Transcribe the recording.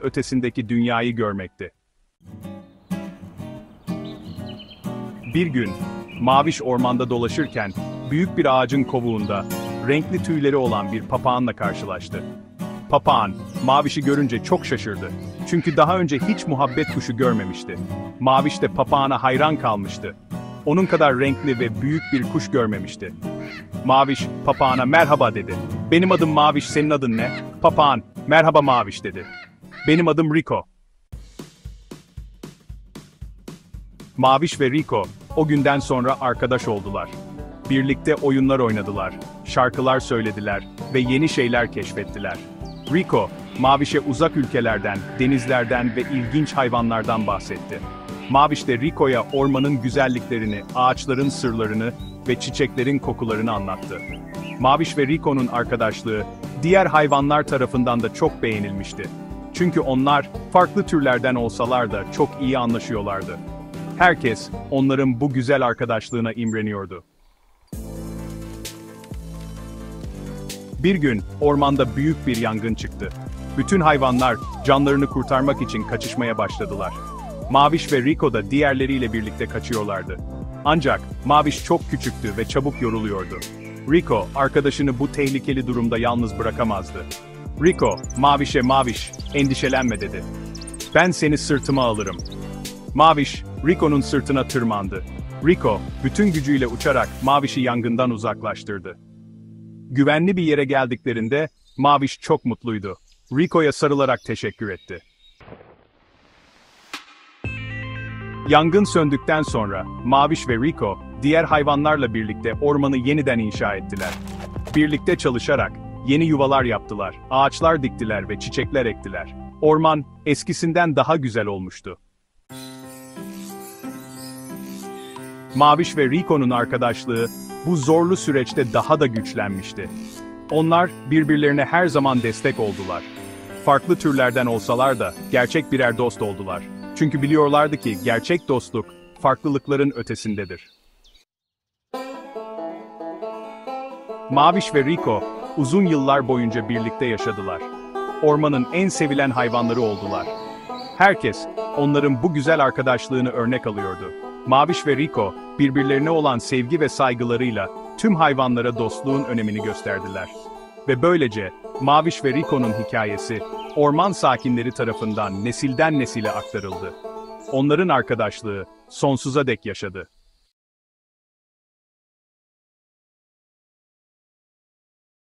ötesindeki dünyayı görmekti. Bir gün, Maviş ormanda dolaşırken, büyük bir ağacın kovuğunda, renkli tüyleri olan bir papağanla karşılaştı. Papağan, Maviş'i görünce çok şaşırdı. Çünkü daha önce hiç muhabbet kuşu görmemişti. Maviş de papağana hayran kalmıştı. Onun kadar renkli ve büyük bir kuş görmemişti. Maviş, papağana merhaba dedi. "Benim adım Maviş, senin adın ne?" Papağan, "Merhaba Maviş," dedi. "Benim adım Rico." Maviş ve Rico, o günden sonra arkadaş oldular. Birlikte oyunlar oynadılar, şarkılar söylediler ve yeni şeyler keşfettiler. Rico, Maviş'e uzak ülkelerden, denizlerden ve ilginç hayvanlardan bahsetti. Maviş de Rico'ya ormanın güzelliklerini, ağaçların sırlarını ve çiçeklerin kokularını anlattı. Maviş ve Rico'nun arkadaşlığı, diğer hayvanlar tarafından da çok beğenilmişti. Çünkü onlar, farklı türlerden olsalar da çok iyi anlaşıyorlardı. Herkes, onların bu güzel arkadaşlığına imreniyordu. Bir gün, ormanda büyük bir yangın çıktı. Bütün hayvanlar, canlarını kurtarmak için kaçışmaya başladılar. Maviş ve Rico da diğerleriyle birlikte kaçıyorlardı. Ancak, Maviş çok küçüktü ve çabuk yoruluyordu. Rico, arkadaşını bu tehlikeli durumda yalnız bırakamazdı. Rico, Maviş'e "Maviş, endişelenme," dedi. "Ben seni sırtıma alırım." Maviş, Rico'nun sırtına tırmandı. Rico, bütün gücüyle uçarak Maviş'i yangından uzaklaştırdı. Güvenli bir yere geldiklerinde, Maviş çok mutluydu. Rico'ya sarılarak teşekkür etti. Yangın söndükten sonra, Maviş ve Rico, diğer hayvanlarla birlikte ormanı yeniden inşa ettiler. Birlikte çalışarak, yeni yuvalar yaptılar, ağaçlar diktiler ve çiçekler ektiler. Orman, eskisinden daha güzel olmuştu. Maviş ve Rico'nun arkadaşlığı, bu zorlu süreçte daha da güçlenmişti. Onlar, birbirlerine her zaman destek oldular. Farklı türlerden olsalar da, gerçek birer dost oldular. Çünkü biliyorlardı ki, gerçek dostluk, farklılıkların ötesindedir. Maviş ve Rico, uzun yıllar boyunca birlikte yaşadılar. Ormanın en sevilen hayvanları oldular. Herkes, onların bu güzel arkadaşlığını örnek alıyordu. Maviş ve Rico, birbirlerine olan sevgi ve saygılarıyla tüm hayvanlara dostluğun önemini gösterdiler. Ve böylece, Maviş ve Rico'nun hikayesi, orman sakinleri tarafından nesilden nesile aktarıldı. Onların arkadaşlığı, sonsuza dek yaşadı.